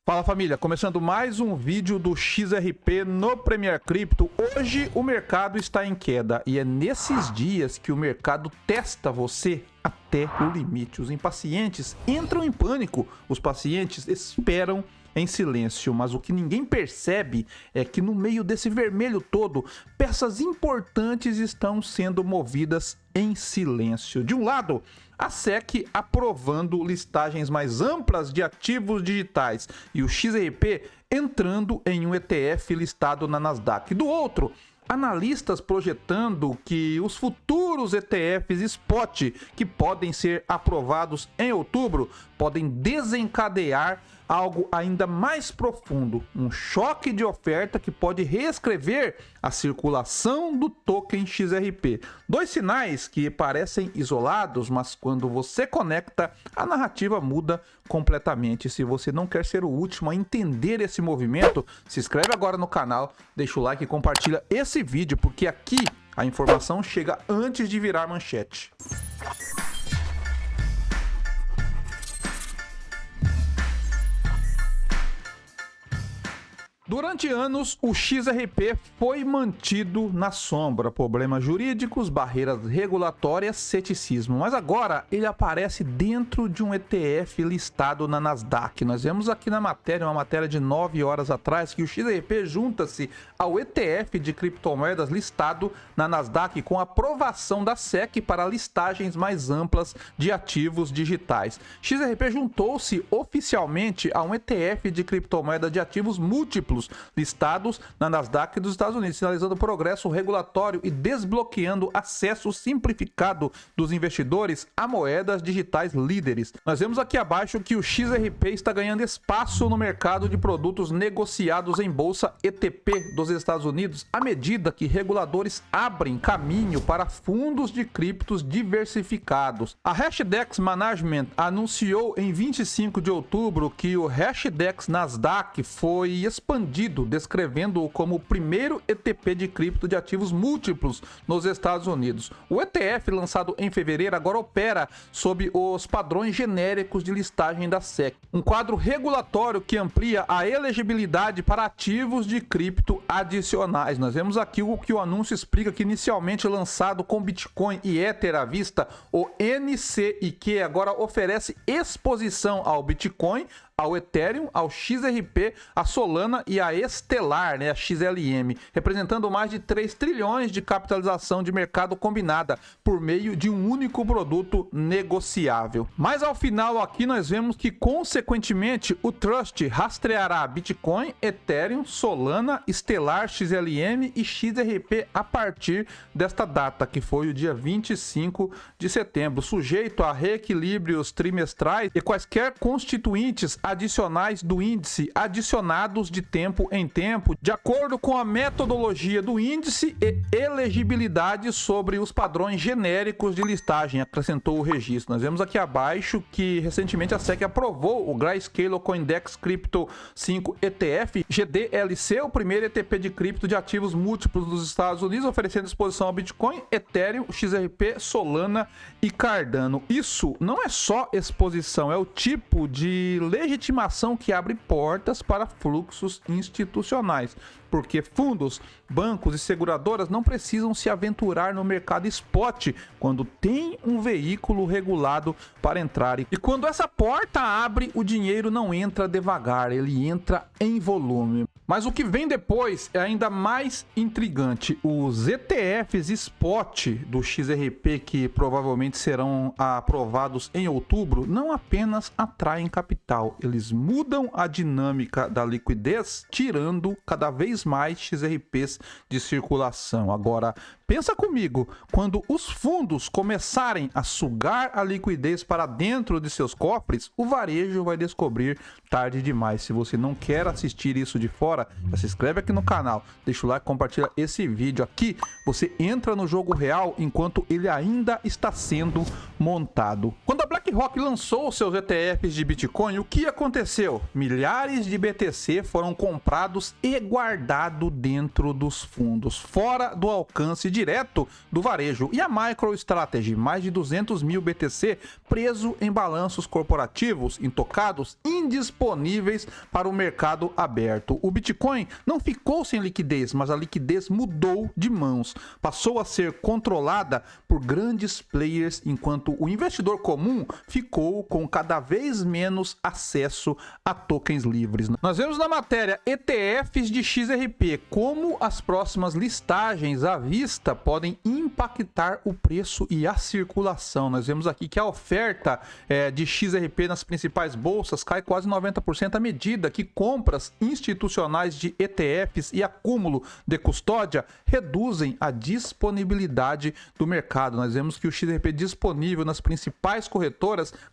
Fala família, começando mais um vídeo do XRP no Premier Crypto. Hoje o mercado está em queda e é nesses dias que o mercado testa você até o limite. Os impacientes entram em pânico, os pacientes esperam em silêncio, mas o que ninguém percebe é que no meio desse vermelho todo, peças importantes estão sendo movidas em silêncio. De um lado, a SEC aprovando listagens mais amplas de ativos digitais e o XRP entrando em um ETF listado na Nasdaq. Do outro, analistas projetando que os futuros ETFs Spot, que podem ser aprovados em outubro, podem desencadear algo ainda mais profundo, um choque de oferta que pode reescrever a circulação do token XRP. Dois sinais que parecem isolados, mas quando você conecta, a narrativa muda completamente. Se você não quer ser o último a entender esse movimento, se inscreve agora no canal, deixa o like e compartilha esse vídeo, porque aqui a informação chega antes de virar manchete. Durante anos, o XRP foi mantido na sombra, problemas jurídicos, barreiras regulatórias, ceticismo. Mas agora ele aparece dentro de um ETF listado na Nasdaq. Nós vemos aqui na matéria, uma matéria de 9 horas atrás, que o XRP junta-se ao ETF de criptomoedas listado na Nasdaq com aprovação da SEC para listagens mais amplas de ativos digitais. XRP juntou-se oficialmente a um ETF de criptomoedas de ativos múltiplos listados na Nasdaq dos Estados Unidos, sinalizando progresso regulatório e desbloqueando acesso simplificado dos investidores a moedas digitais líderes. Nós vemos aqui abaixo que o XRP está ganhando espaço no mercado de produtos negociados em bolsa ETP dos Estados Unidos, à medida que reguladores abrem caminho para fundos de criptos diversificados. A Hashdex Management anunciou em 25 de outubro que o Hashdex Nasdaq foi expandido, descrevendo-o como o primeiro ETP de cripto de ativos múltiplos nos Estados Unidos. O ETF, lançado em fevereiro, agora opera sob os padrões genéricos de listagem da SEC, um quadro regulatório que amplia a elegibilidade para ativos de cripto adicionais. Nós vemos aqui o que o anúncio explica, que inicialmente lançado com Bitcoin e Ether à vista, o NCIQ agora oferece exposição ao Bitcoin, ao Ethereum, ao XRP, a Solana e a Stellar, a XLM, representando mais de 3 trilhões de capitalização de mercado combinada por meio de um único produto negociável. Mas ao final aqui nós vemos que, consequentemente, o Trust rastreará Bitcoin, Ethereum, Solana, Stellar, XLM e XRP a partir desta data, que foi o dia 25 de setembro, sujeito a reequilíbrios trimestrais e quaisquer constituintes adicionais do índice, adicionados de tempo em tempo, de acordo com a metodologia do índice e elegibilidade sobre os padrões genéricos de listagem, acrescentou o registro. Nós vemos aqui abaixo que recentemente a SEC aprovou o Grayscale Coindex Crypto 5 ETF GDLC, o primeiro ETP de cripto de ativos múltiplos dos Estados Unidos, oferecendo exposição ao Bitcoin, Ethereum, XRP, Solana e Cardano. Isso não é só exposição, é o tipo de legitimação que abre portas para fluxos institucionais, porque fundos, bancos e seguradoras não precisam se aventurar no mercado spot quando tem um veículo regulado para entrar. E quando essa porta abre, o dinheiro não entra devagar, ele entra em volume. Mas o que vem depois é ainda mais intrigante. Os ETFs Spot do XRP, que provavelmente serão aprovados em outubro, não apenas atraem capital, eles mudam a dinâmica da liquidez, tirando cada vez mais XRPs de circulação. Agora, pensa comigo, quando os fundos começarem a sugar a liquidez para dentro de seus cofres, o varejo vai descobrir tarde demais. Se você não quer assistir isso de fora, já se inscreve aqui no canal, deixa o like, compartilha esse vídeo aqui. Você entra no jogo real enquanto ele ainda está sendo montado. Quando a Black BlackRock lançou seus ETFs de Bitcoin, o que aconteceu? Milhares de BTC foram comprados e guardados dentro dos fundos, fora do alcance direto do varejo. E a MicroStrategy, mais de 200 mil BTC preso em balanços corporativos, intocados, indisponíveis para o mercado aberto. O Bitcoin não ficou sem liquidez, mas a liquidez mudou de mãos. Passou a ser controlada por grandes players, enquanto o investidor comum ficou com cada vez menos acesso a tokens livres. Nós vemos na matéria ETFs de XRP, como as próximas listagens à vista podem impactar o preço e a circulação. Nós vemos aqui que a oferta de XRP nas principais bolsas cai quase 90% à medida que compras institucionais de ETFs e acúmulo de custódia reduzem a disponibilidade do mercado. Nós vemos que o XRP disponível nas principais corretoras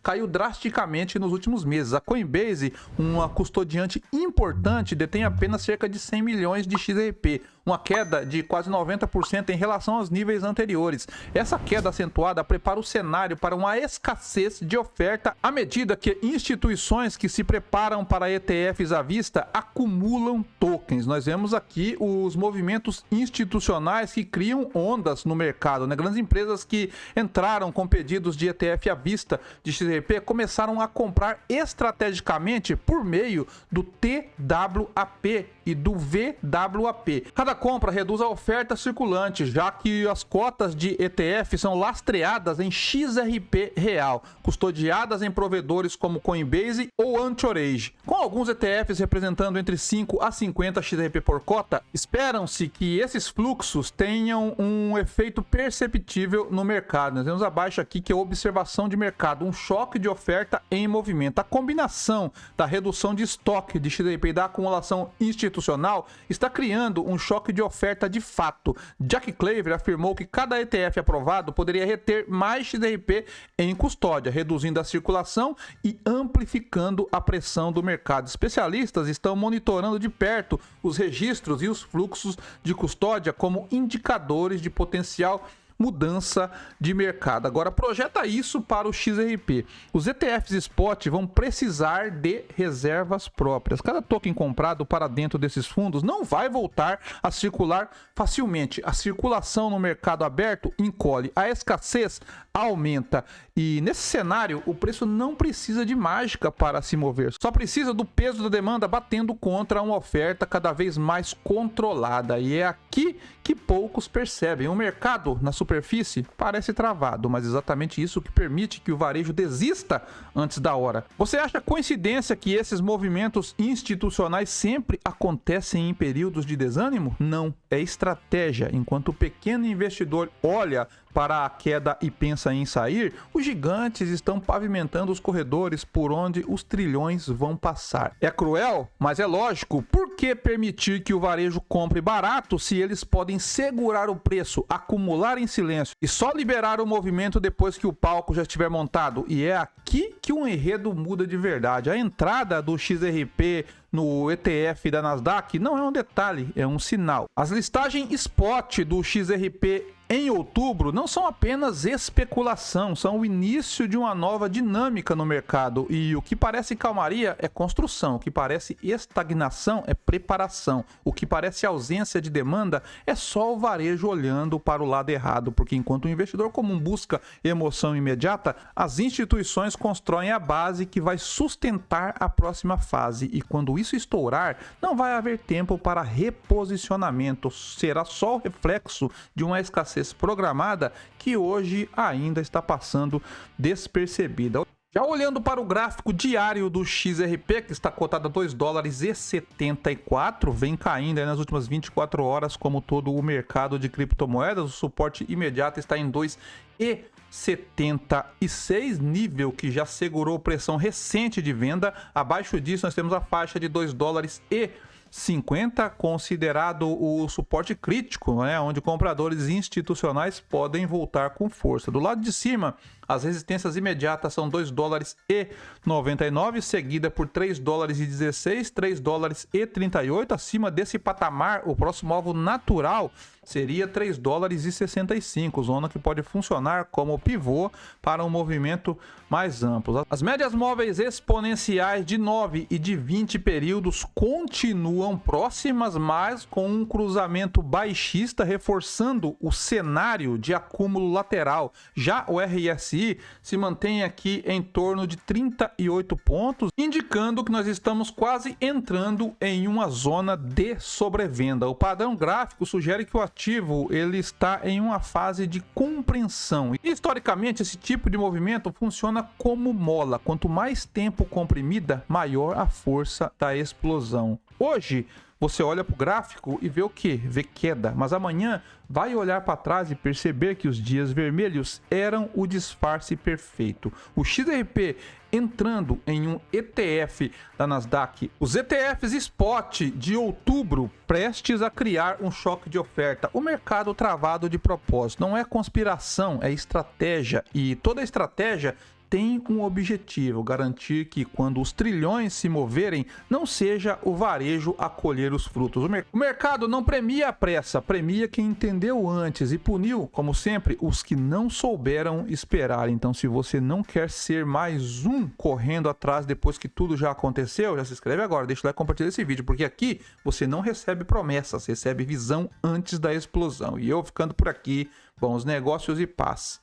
caiu drasticamente nos últimos meses. A Coinbase, uma custodiante importante, detém apenas cerca de 100 milhões de XRP, uma queda de quase 90% em relação aos níveis anteriores. Essa queda acentuada prepara o cenário para uma escassez de oferta à medida que instituições que se preparam para ETFs à vista acumulam tokens. Nós vemos aqui os movimentos institucionais que criam ondas no mercado, né? Grandes empresas que entraram com pedidos de ETF à vista de XRP começaram a comprar estrategicamente por meio do TWAP e do VWAP. Cada compra reduz a oferta circulante, já que as cotas de ETF são lastreadas em XRP real, custodiadas em provedores como Coinbase ou Anchorage. Com alguns ETFs representando entre 5 a 50 XRP por cota, esperam-se que esses fluxos tenham um efeito perceptível no mercado. Nós temos abaixo aqui que é a observação de mercado, um choque de oferta em movimento. A combinação da redução de estoque de XRP e da acumulação institucional está criando um choque de oferta de fato. Jack Claver afirmou que cada ETF aprovado poderia reter mais XRP em custódia, reduzindo a circulação e amplificando a pressão do mercado. Especialistas estão monitorando de perto os registros e os fluxos de custódia como indicadores de potencial mudança de mercado. Agora projeta isso para o XRP. Os ETFs spot vão precisar de reservas próprias. Cada token comprado para dentro desses fundos não vai voltar a circular facilmente. A circulação no mercado aberto encolhe, a escassez aumenta. E nesse cenário, o preço não precisa de mágica para se mover. Só precisa do peso da demanda batendo contra uma oferta cada vez mais controlada. E é aqui que poucos percebem. O mercado, na superfície, parece travado, mas exatamente isso que permite que o varejo desista antes da hora. Você acha coincidência que esses movimentos institucionais sempre acontecem em períodos de desânimo? Não, é estratégia. Enquanto o pequeno investidor olha para a queda e pensa em sair, os gigantes estão pavimentando os corredores por onde os trilhões vão passar. É cruel, mas é lógico. Por que permitir que o varejo compre barato se eles podem segurar o preço, acumular em silêncio e só liberar o movimento depois que o palco já estiver montado? E é aqui que o enredo muda de verdade. A entrada do XRP no ETF da Nasdaq não é um detalhe, é um sinal. As listagens spot do XRP em outubro não são apenas especulação, são o início de uma nova dinâmica no mercado. E o que parece calmaria é construção, o que parece estagnação é preparação, o que parece ausência de demanda é só o varejo olhando para o lado errado, porque enquanto o investidor comum busca emoção imediata, as instituições constroem a base que vai sustentar a próxima fase. E quando isso estourar, não vai haver tempo para reposicionamento, será só o reflexo de uma escassez programada que hoje ainda está passando despercebida. Já olhando para o gráfico diário do XRP, que está cotado a $2,74, vem caindo aí nas últimas 24 horas, como todo o mercado de criptomoedas. O suporte imediato está em 2,76, nível que já segurou pressão recente de venda. Abaixo disso nós temos a faixa de $2,50, considerado o suporte crítico, né, onde compradores institucionais podem voltar com força. Do lado de cima, As resistências imediatas são 2 dólares e 99, seguida por 3 dólares e 16, 3 dólares e 38. Acima desse patamar, o próximo alvo natural seria 3 dólares e 65, zona que pode funcionar como pivô para um movimento mais amplo. As médias móveis exponenciais de 9 e de 20 períodos continuam próximas, mas com um cruzamento baixista, reforçando o cenário de acúmulo lateral. Já o RSI se mantém aqui em torno de 38 pontos, indicando que nós estamos quase entrando em uma zona de sobrevenda. O padrão gráfico sugere que o ativo ele está em uma fase de compreensão. E, historicamente, esse tipo de movimento funciona como mola. Quanto mais tempo comprimida, maior a força da explosão. Hoje, você olha para o gráfico e vê o quê? Vê queda. Mas amanhã vai olhar para trás e perceber que os dias vermelhos eram o disfarce perfeito. O XRP entrando em um ETF da Nasdaq. Os ETFs Spot de outubro prestes a criar um choque de oferta. O mercado travado de propósito. Não é conspiração, é estratégia. E toda estratégia tem um objetivo: garantir que quando os trilhões se moverem, não seja o varejo a colher os frutos. O mercado não premia a pressa, premia quem entendeu antes e puniu, como sempre, os que não souberam esperar. Então, se você não quer ser mais um correndo atrás depois que tudo já aconteceu, já se inscreve agora, deixa o like e compartilha esse vídeo, porque aqui você não recebe promessas, recebe visão antes da explosão. E eu ficando por aqui, bons negócios e paz.